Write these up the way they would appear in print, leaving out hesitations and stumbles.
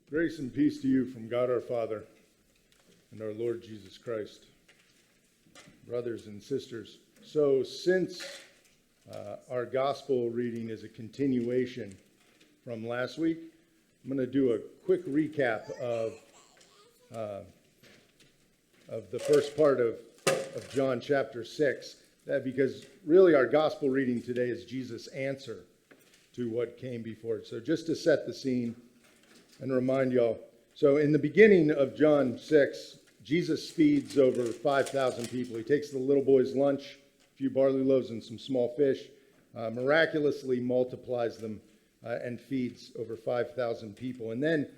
Grace and peace to you from God our Father and our Lord Jesus Christ. Brothers and sisters, so since our gospel reading is a continuation from last week, I'm going to do a quick recap of the first part of John chapter 6, because really our gospel reading today is Jesus' answer to what came before it. So just to set the scene and remind y'all. So in the beginning of John 6, Jesus feeds over 5,000 people. He takes the little boy's lunch, a few barley loaves and some small fish, miraculously multiplies them and feeds over 5,000 people. And then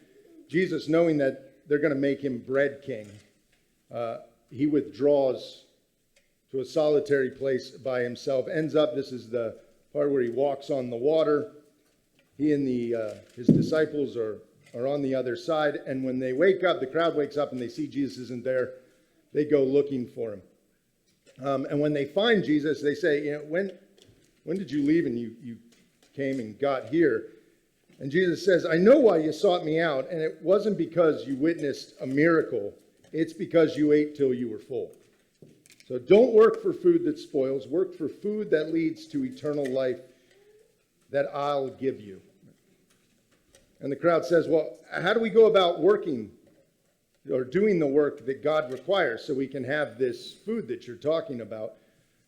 Jesus, knowing that they're going to make him bread king, he withdraws to a solitary place by himself. Ends up, this is the part where he walks on the water. He and his disciples are on the other side, and when they wake up, the crowd wakes up and they see Jesus isn't there. They go looking for him. And when they find Jesus, they say, when did you leave and you came and got here? And Jesus says, I know why you sought me out, and it wasn't because you witnessed a miracle. It's because you ate till you were full. So don't work for food that spoils. Work for food that leads to eternal life that I'll give you. And the crowd says, well, how do we go about working or doing the work that God requires so we can have this food that you're talking about?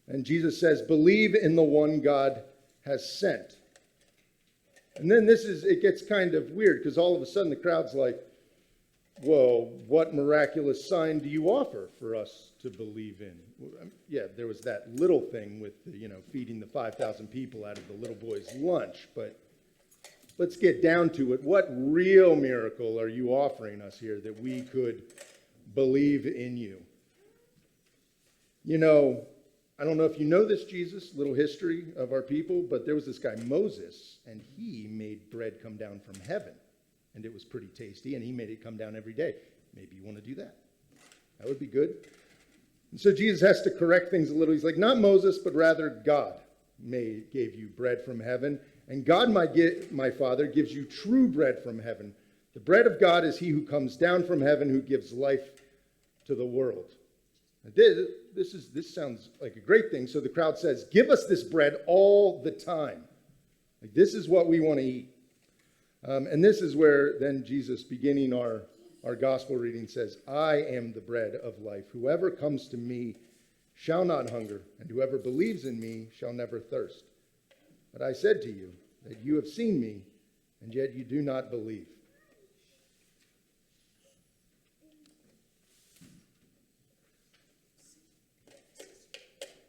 And Jesus says, believe in the one God has sent. And then it gets kind of weird because all of a sudden the crowd's like, well, what miraculous sign do you offer for us to believe in? Yeah, there was that little thing with, feeding the 5,000 people out of the little boy's lunch, but let's get down to it. What real miracle are you offering us here that we could believe in you? I don't know if you know this, Jesus, little history of our people, but there was this guy, Moses, and he made bread come down from heaven. And it was pretty tasty, and he made it come down every day. Maybe you want to do that. That would be good. And so Jesus has to correct things a little. He's like, not Moses, but rather God gave you bread from heaven. And God, my Father, gives you true bread from heaven. The bread of God is he who comes down from heaven, who gives life to the world. This sounds like a great thing. So the crowd says, give us this bread all the time. Like, this is what we want to eat. And this is where then Jesus, beginning our gospel reading, says, I am the bread of life. Whoever comes to me shall not hunger, and whoever believes in me shall never thirst. But I said to you that you have seen me, and yet you do not believe.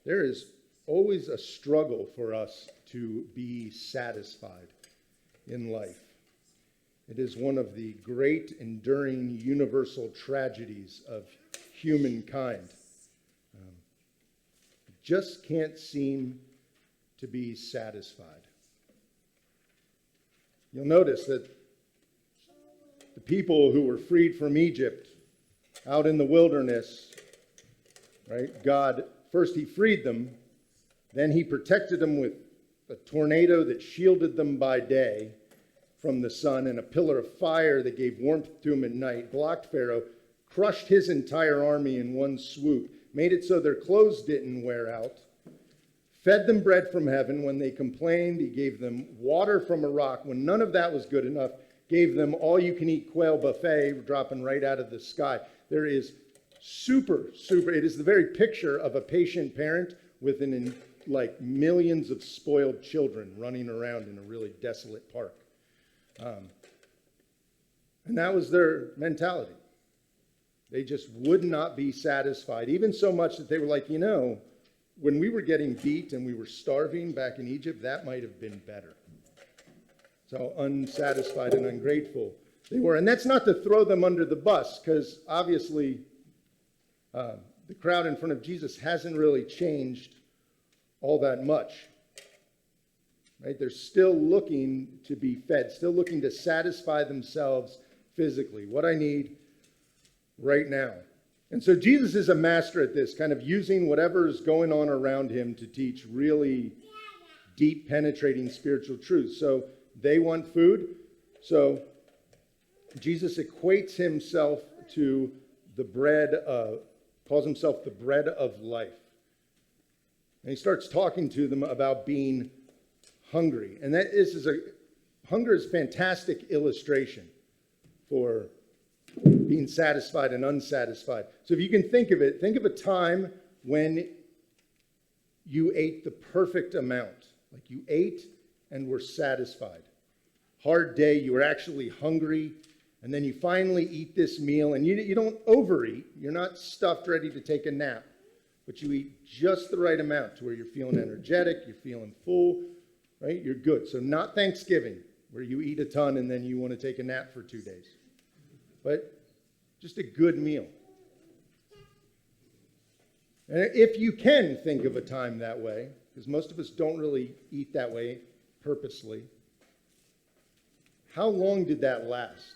There is always a struggle for us to be satisfied in life. It is one of the great, enduring, universal tragedies of humankind. Just can't seem to be satisfied. You'll notice that the people who were freed from Egypt out in the wilderness, right? God, first he freed them, then he protected them with a tornado that shielded them by day from the sun, and a pillar of fire that gave warmth to him at night, blocked Pharaoh, crushed his entire army in one swoop, made it so their clothes didn't wear out, fed them bread from heaven. When they complained, he gave them water from a rock. When none of that was good enough, gave them all-you-can-eat quail buffet dropping right out of the sky. There is it is the very picture of a patient parent with millions of spoiled children running around in a really desolate park. And that was their mentality. They just would not be satisfied, even so much that they were like, when we were getting beat and we were starving back in Egypt, that might have been better. So unsatisfied and ungrateful they were. And that's not to throw them under the bus, because obviously the crowd in front of Jesus hasn't really changed all that much. Right? They're still looking to be fed, still looking to satisfy themselves physically. What I need right now. And so Jesus is a master at this, kind of using whatever's going on around him to teach really deep, penetrating spiritual truths. So they want food. So Jesus equates himself to the bread of, calls himself the bread of life. And he starts talking to them about being hungry. And hunger is a fantastic illustration for being satisfied and unsatisfied. So if you can think of it, think of a time when you ate the perfect amount. Like you ate and were satisfied. Hard day, you were actually hungry, and then you finally eat this meal, and you don't overeat. You're not stuffed ready to take a nap, but you eat just the right amount to where you're feeling energetic, you're feeling full, right? You're good. So not Thanksgiving, where you eat a ton and then you want to take a nap for 2 days, but just a good meal. And if you can think of a time that way, because most of us don't really eat that way purposely, how long did that last?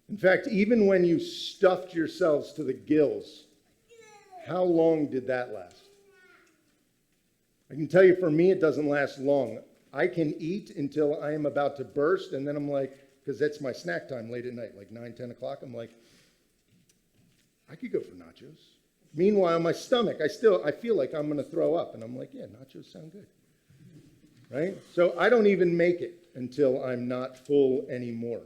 In fact, even when you stuffed yourselves to the gills, how long did that last? I can tell you for me, it doesn't last long. I can eat until I am about to burst, and then I'm like, because that's my snack time late at night, like 9, 10 o'clock, I'm like, I could go for nachos. Meanwhile, my stomach, I feel like I'm going to throw up, and I'm like, yeah, nachos sound good. Right? So I don't even make it until I'm not full anymore.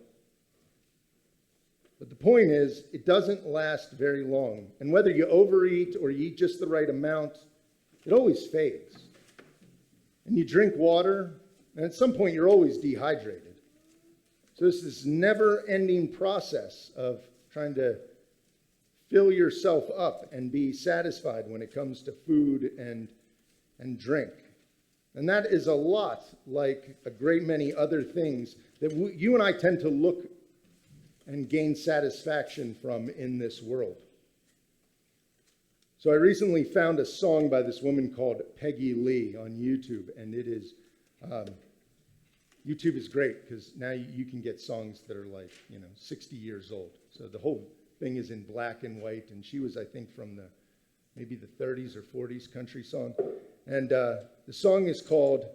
But the point is, it doesn't last very long. And whether you overeat or you eat just the right amount, it always fades. And you drink water, and at some point you're always dehydrated. So this is never-ending process of trying to fill yourself up and be satisfied when it comes to food and drink. And that is a lot like a great many other things that you and I tend to look and gain satisfaction from in this world. So I recently found a song by this woman called Peggy Lee on YouTube, and it is, YouTube is great because now you can get songs that are like, 60 years old. So the whole thing is in black and white, and she was, I think, from maybe the 30s or 40s country song. And the song is called,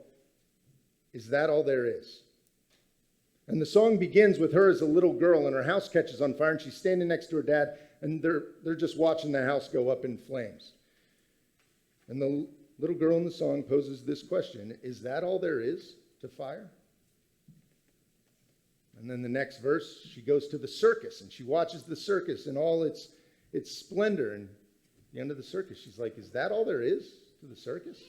Is That All There Is? And the song begins with her as a little girl, and her house catches on fire, and she's standing next to her dad, and they're just watching the house go up in flames. And the little girl in the song poses this question, is that all there is to fire? And then the next verse, she goes to the circus, and she watches the circus in all its splendor. And at the end of the circus, she's like, is that all there is to the circus?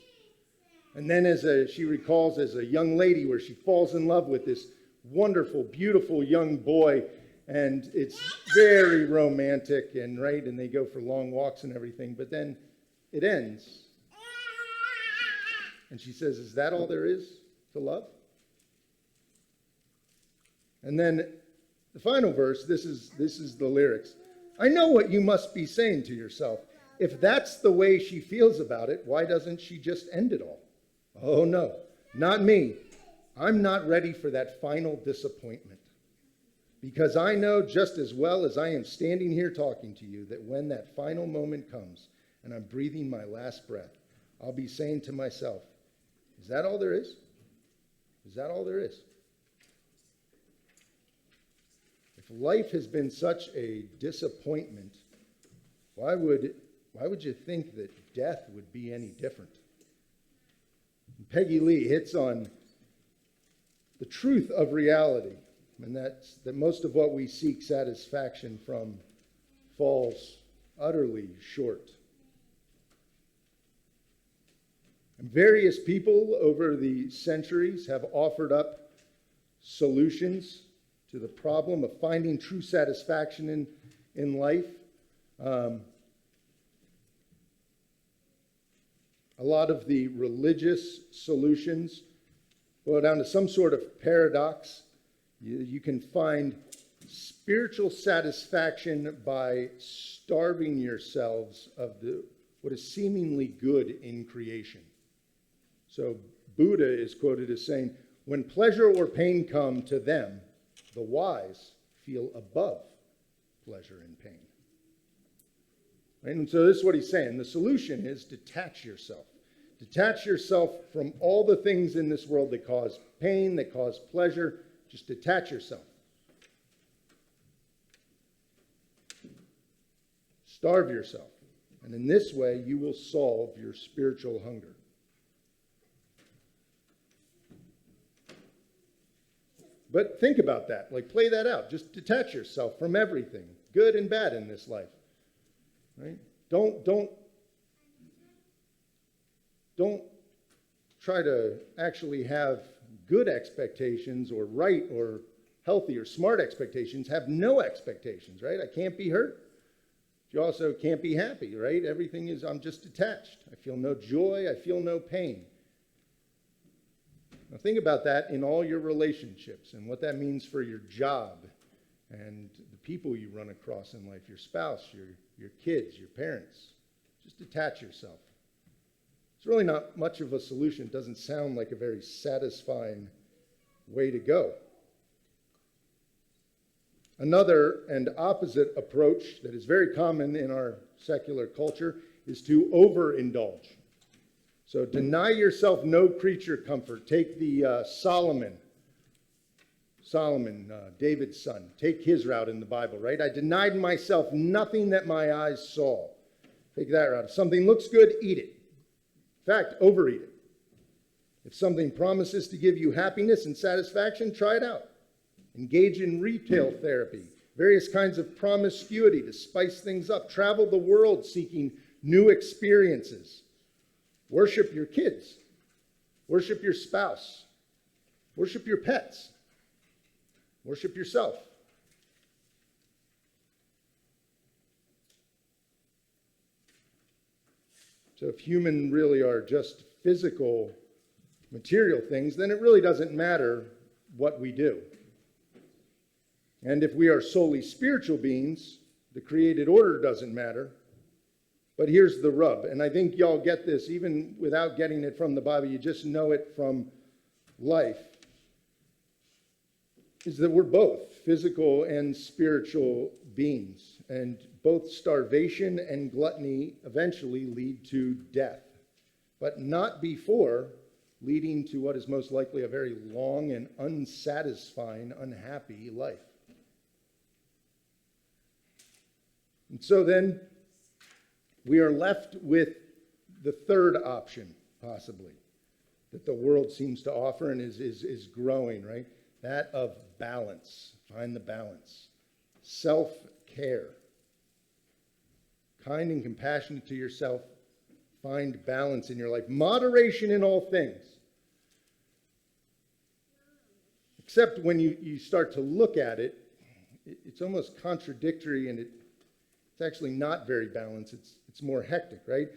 And then she recalls as a young lady where she falls in love with this wonderful, beautiful young boy, and it's very romantic and they go for long walks and everything, but then it ends. And she says, is that all there is to love? And then the final verse, this is the lyrics. I know what you must be saying to yourself. If that's the way she feels about it, why doesn't she just end it all? Oh no, not me. I'm not ready for that final disappointment. Because I know just as well as I am standing here talking to you that when that final moment comes and I'm breathing my last breath, I'll be saying to myself, is that all there is? Is that all there is? If life has been such a disappointment, why would you think that death would be any different? And Peggy Lee hits on the truth of reality, and that's that most of what we seek satisfaction from falls utterly short. And various people over the centuries have offered up solutions to the problem of finding true satisfaction in life. A lot of the religious solutions boil down to some sort of paradox. You can find spiritual satisfaction by starving yourselves of what is seemingly good in creation. So Buddha is quoted as saying, when pleasure or pain come to them, the wise feel above pleasure and pain. Right? And so this is what he's saying. The solution is detach yourself. Detach yourself from all the things in this world that cause pain, that cause pleasure. Just detach yourself. Starve yourself. And in this way, you will solve your spiritual hunger. But think about that. Like, play that out. Just detach yourself from everything, good and bad in this life. Right? Don't try to actually have good expectations or right or healthy or smart expectations. Have no expectations, right? I can't be hurt. You also can't be happy, right? Everything is, I'm just detached. I feel no joy. I feel no pain. Now think about that in all your relationships and what that means for your job and the people you run across in life, your spouse, your kids, your parents. Just detach yourself. It's really not much of a solution. It doesn't sound like a very satisfying way to go. Another and opposite approach that is very common in our secular culture is to overindulge. So deny yourself no creature comfort. Take the Solomon, David's son. Take his route in the Bible, right? I denied myself nothing that my eyes saw. Take that route. If something looks good, eat it. In fact, overeat it. If something promises to give you happiness and satisfaction, try it out. Engage in retail therapy, various kinds of promiscuity to spice things up. Travel the world seeking new experiences. Worship your kids. Worship your spouse. Worship your pets. Worship yourself. So if human really are just physical, material things, then it really doesn't matter what we do. And if we are solely spiritual beings, the created order doesn't matter. But here's the rub, and I think y'all get this even without getting it from the Bible, you just know it from life, is that we're both physical and spiritual beings. And both starvation and gluttony eventually lead to death, but not before leading to what is most likely a very long and unsatisfying, unhappy life. And so then we are left with the third option, possibly, that the world seems to offer and is growing, right? That of balance. Find the balance. Self-care. Kind and compassionate to yourself. Find balance in your life. Moderation in all things. Except when you start to look at it, it's almost contradictory and it's actually not very balanced. It's more hectic, right?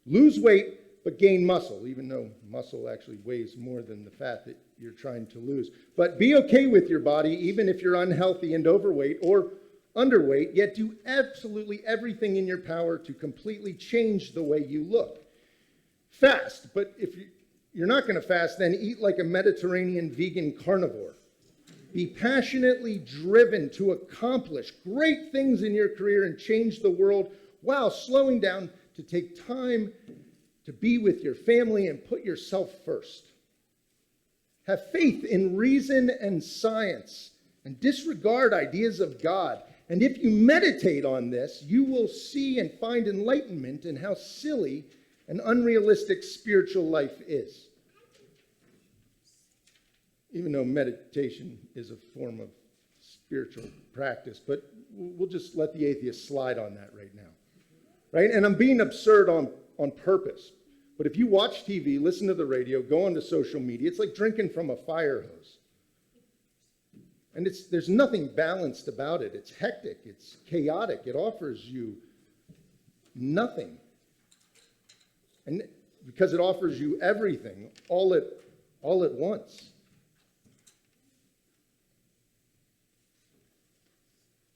Lose weight, but gain muscle, even though muscle actually weighs more than the fat that you're trying to lose. But be okay with your body, even if you're unhealthy and overweight or underweight, yet do absolutely everything in your power to completely change the way you look. Fast, but if you're not going to fast, then eat like a Mediterranean vegan carnivore. Be passionately driven to accomplish great things in your career and change the world while slowing down to take time to be with your family and put yourself first. Have faith in reason and science and disregard ideas of God. And if you meditate on this, you will see and find enlightenment in how silly and unrealistic spiritual life is. Even though meditation is a form of spiritual practice, but we'll just let the atheist slide on that right now. Right? And I'm being absurd on purpose. But if you watch TV, listen to the radio, go onto social media, it's like drinking from a fire hose. And there's nothing balanced about it. It's hectic. It's chaotic. It offers you nothing. And because it offers you everything all at once.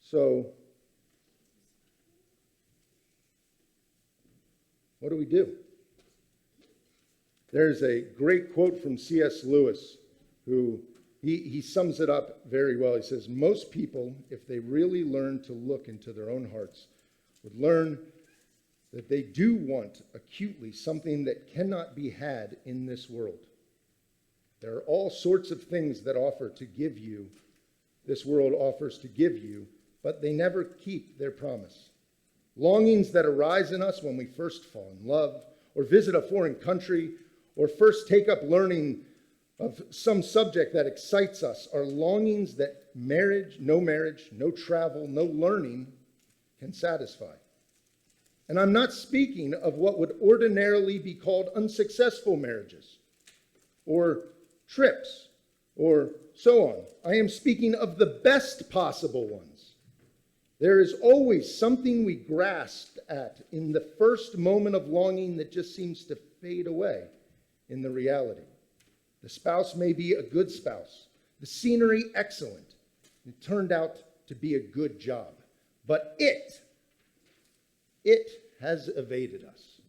So, what do we do? There's a great quote from C.S. Lewis, who he sums it up very well. He says, most people, if they really learn to look into their own hearts, would learn that they do want acutely something that cannot be had in this world. There are all sorts of things that this world offers to give you, but they never keep their promise. longings that arise in us when we first fall in love, or visit a foreign country, or first take up learning of some subject that excites us, are longings that marriage, no travel, no learning can satisfy. And I'm not speaking of what would ordinarily be called unsuccessful marriages, or trips, or so on. I am speaking of the best possible ones. There is always something we grasp at in the first moment of longing that just seems to fade away in the reality. The spouse may be a good spouse, the scenery excellent. It turned out to be a good job, but it has evaded us.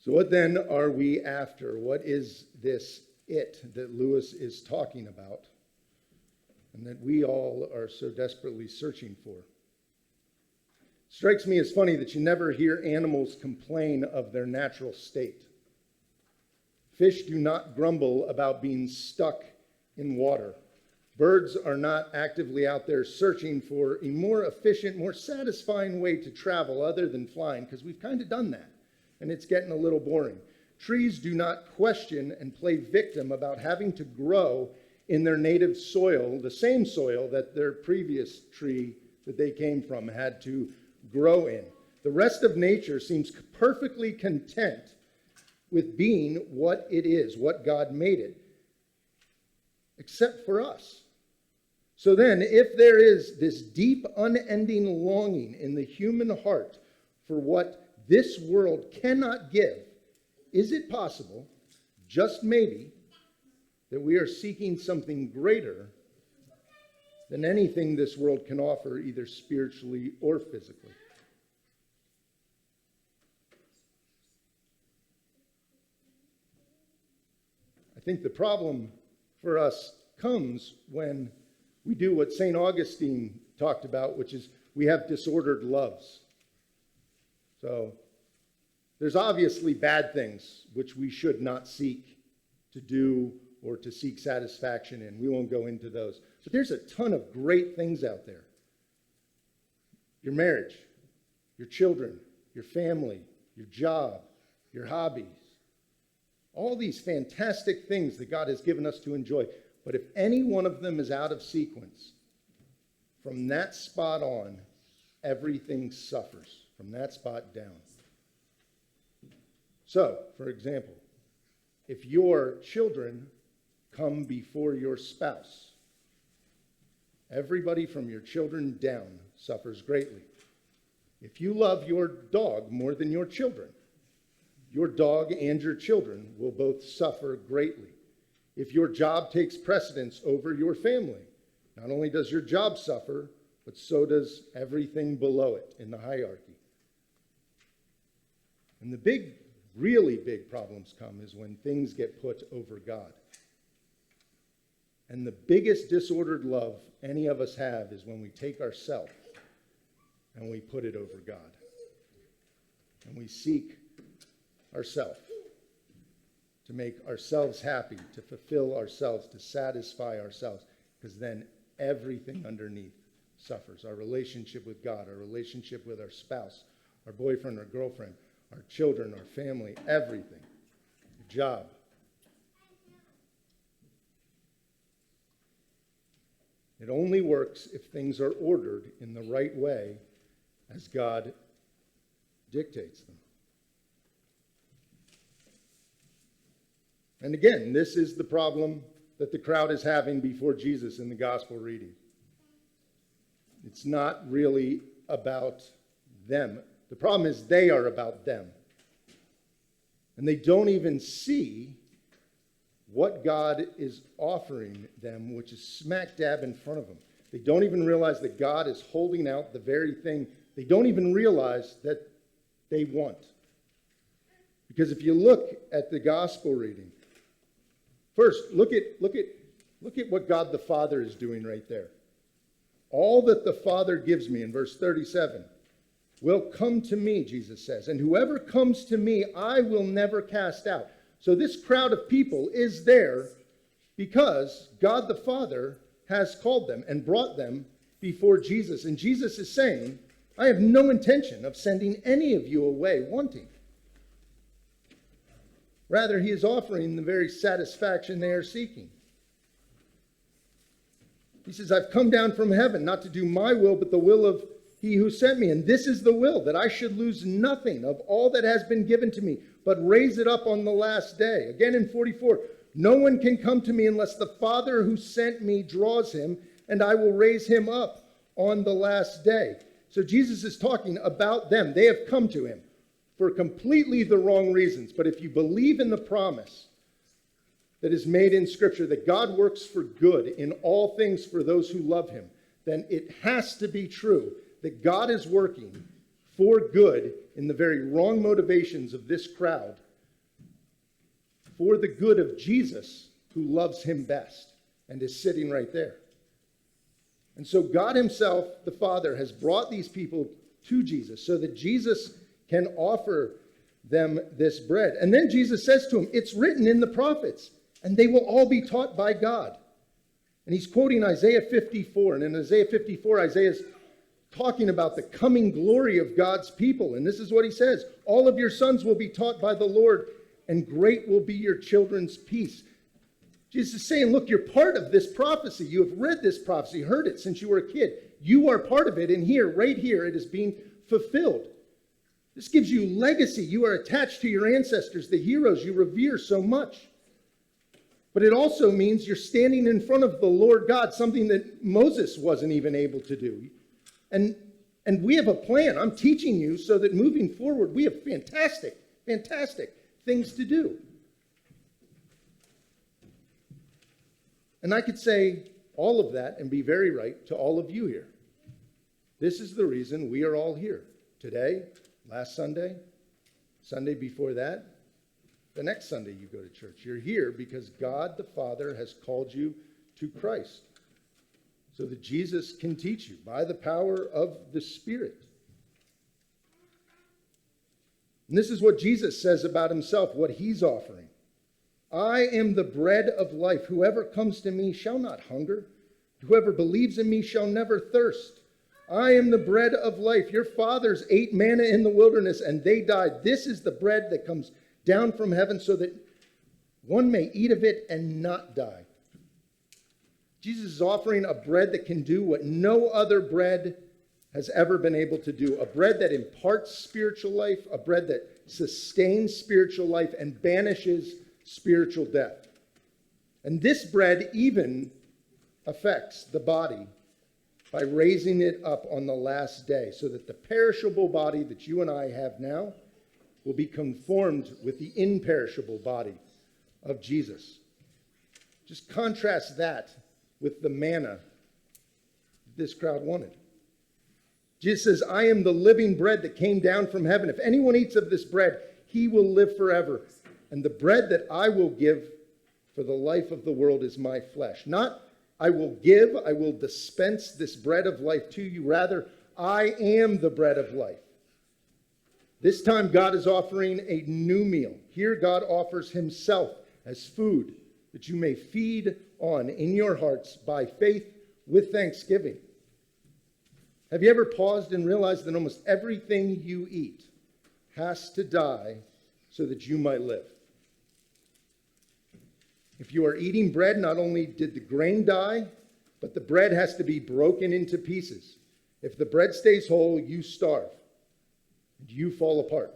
So what then are we after? What is this it that Lewis is talking about and that we all are so desperately searching for? Strikes me as funny that you never hear animals complain of their natural state. Fish do not grumble about being stuck in water. Birds are not actively out there searching for a more efficient, more satisfying way to travel other than flying, because we've kind of done that, and it's getting a little boring. Trees do not question and play victim about having to grow in their native soil, the same soil that their previous tree that they came from had to grow in. The rest of nature seems perfectly content with being what it is, what God made it, except for us. So then, if there is this deep, unending longing in the human heart for what this world cannot give, is it possible, just maybe, that we are seeking something greater than anything this world can offer, either spiritually or physically? I think the problem for us comes when we do what St. Augustine talked about, which is we have disordered loves. So there's obviously bad things which we should not seek to do or to seek satisfaction in. We won't go into those. But there's a ton of great things out there. Your marriage, your children, your family, your job, your hobbies. All these fantastic things that God has given us to enjoy. But if any one of them is out of sequence, from that spot on, everything suffers. From that spot down. So, for example, if your children come before your spouse, everybody from your children down suffers greatly. If you love your dog more than your children, your dog and your children will both suffer greatly. If your job takes precedence over your family, not only does your job suffer, but so does everything below it in the hierarchy. And the really big problems come is when things get put over God. And the biggest disordered love any of us have is when we take ourselves and we put it over God. And we seek ourselves to make ourselves happy, to fulfill ourselves, to satisfy ourselves, because then everything underneath suffers. Our relationship with God, our relationship with our spouse, our boyfriend or girlfriend, our children, our family, everything, our job. It only works if things are ordered in the right way as God dictates them. And again, this is the problem that the crowd is having before Jesus in the gospel reading. It's not really about them. The problem is they are about them. And they don't even see what God is offering them, which is smack dab in front of them. They don't even realize that God is holding out the very thing they don't even realize that they want. Because if you look at the gospel reading, first, look at what God the Father is doing right there. All that the Father gives me in verse 37, will come to me, Jesus says, and whoever comes to me, I will never cast out. So this crowd of people is there because God the Father has called them and brought them before Jesus. And Jesus is saying, I have no intention of sending any of you away wanting. Rather, he is offering the very satisfaction they are seeking. He says, I've come down from heaven not to do my will, but the will of he who sent me. And this is the will, that I should lose nothing of all that has been given to me, but raise it up on the last day. Again in 44, no one can come to me unless the Father who sent me draws him, and I will raise him up on the last day. So Jesus is talking about them. They have come to him for completely the wrong reasons. But if you believe in the promise that is made in Scripture, that God works for good in all things for those who love him, then it has to be true that God is working for good in the very wrong motivations of this crowd for the good of Jesus, who loves him best and is sitting right there. And so God himself, the Father, has brought these people to Jesus so that Jesus can offer them this bread. And then Jesus says to them, it's written in the prophets, and they will all be taught by God. And he's quoting Isaiah 54. And in Isaiah 54, Isaiah's talking about the coming glory of God's people. And this is what he says, all of your sons will be taught by the Lord, and great will be your children's peace. Jesus is saying, look, you're part of this prophecy. You have read this prophecy, heard it since you were a kid. You are part of it, and here, right here, it is being fulfilled. This gives you legacy. You are attached to your ancestors, the heroes you revere so much. But it also means you're standing in front of the Lord God, something that Moses wasn't even able to do. And we have a plan. I'm teaching you so that moving forward, we have fantastic things to do. And I could say all of that and be very right to all of you here. This is the reason we are all here. Today, last Sunday, Sunday before that, the next Sunday you go to church. You're here because God the Father has called you to Christ so that Jesus can teach you by the power of the Spirit. And this is what Jesus says about himself, what he's offering. I am the bread of life. Whoever comes to me shall not hunger. Whoever believes in me shall never thirst. I am the bread of life. Your fathers ate manna in the wilderness and they died. This is the bread that comes down from heaven so that one may eat of it and not die. Jesus is offering a bread that can do what no other bread has ever been able to do. A bread that imparts spiritual life, a bread that sustains spiritual life and banishes spiritual death. And this bread even affects the body by raising it up on the last day so that the perishable body that you and I have now will be conformed with the imperishable body of Jesus. Just contrast that with the manna this crowd wanted. Jesus says, I am the living bread that came down from heaven. If anyone eats of this bread, he will live forever. And the bread that I will give for the life of the world is my flesh. Not I will dispense this bread of life to you. Rather, I am the bread of life. This time God is offering a new meal. Here God offers himself as food that you may feed on in your hearts by faith with thanksgiving. Have you ever paused and realized that almost everything you eat has to die so that you might live? If you are eating bread, not only did the grain die, but the bread has to be broken into pieces. If the bread stays whole, you starve and you fall apart.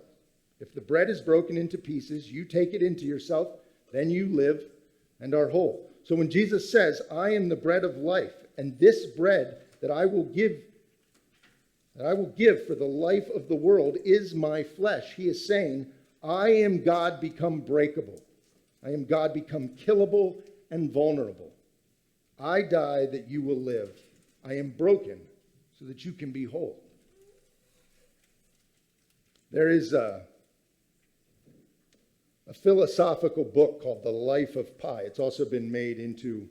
If the bread is broken into pieces, you take it into yourself, then you live and are whole. So when Jesus says, I am the bread of life, and this bread that I will give for the life of the world is my flesh, he is saying, I am God become breakable. I am God become killable and vulnerable. I die that you will live. I am broken so that you can be whole. There is a philosophical book called The Life of Pi. It's also been made into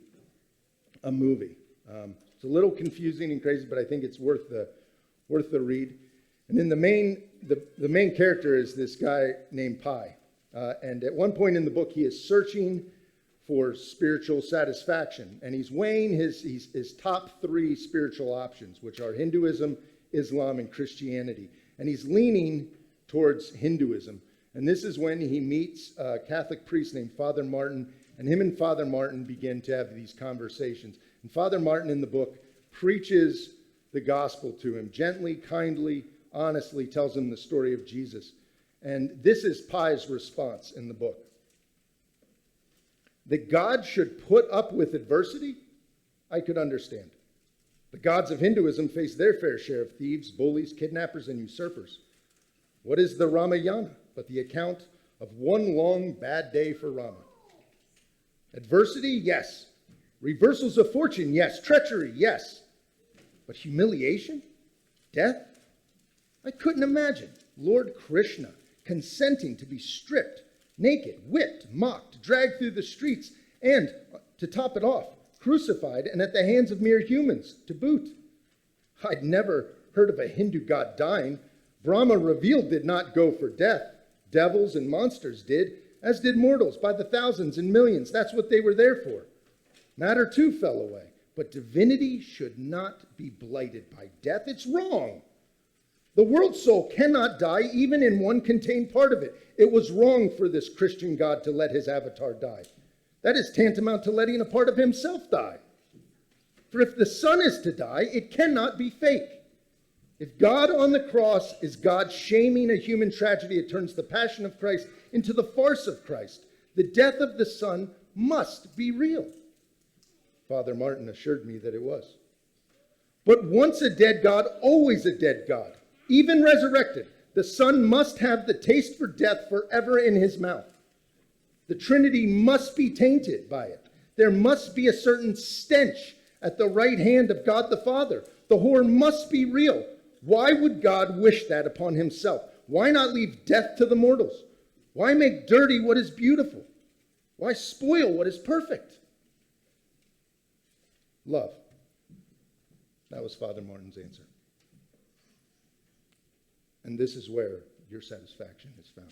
a movie. It's a little confusing and crazy, but I think it's worth the read. And in the main character is this guy named Pi. And at one point in the book, he is searching for spiritual satisfaction. And he's weighing his top three spiritual options, which are Hinduism, Islam, and Christianity. And he's leaning towards Hinduism. And this is when he meets a Catholic priest named Father Martin. And him and Father Martin begin to have these conversations. And Father Martin in the book preaches the gospel to him, gently, kindly, honestly tells him the story of Jesus. And this is Pi's response in the book. That God should put up with adversity, I could understand. The gods of Hinduism face their fair share of thieves, bullies, kidnappers, and usurpers. What is the Ramayana but the account of one long bad day for Rama? Adversity, yes. Reversals of fortune, yes. Treachery, yes. But humiliation? Death? I couldn't imagine Lord Krishna consenting to be stripped, naked, whipped, mocked, dragged through the streets, and, to top it off, crucified and at the hands of mere humans to boot. I'd never heard of a Hindu god dying. Brahma revealed did not go for death. Devils and monsters did, as did mortals by the thousands and millions. That's what they were there for. Matter too fell away. But divinity should not be blighted by death. It's wrong. The world soul cannot die even in one contained part of it. It was wrong for this Christian God to let his avatar die. That is tantamount to letting a part of himself die. For if the Son is to die, it cannot be fake. If God on the cross is God shaming a human tragedy, it turns the passion of Christ into the farce of Christ. The death of the Son must be real. Father Martin assured me that it was. But once a dead God, always a dead God. Even resurrected, the Son must have the taste for death forever in his mouth. The Trinity must be tainted by it. There must be a certain stench at the right hand of God the Father. The horror must be real. Why would God wish that upon himself? Why not leave death to the mortals? Why make dirty what is beautiful? Why spoil what is perfect? Love. That was Father Martin's answer. And this is where your satisfaction is found.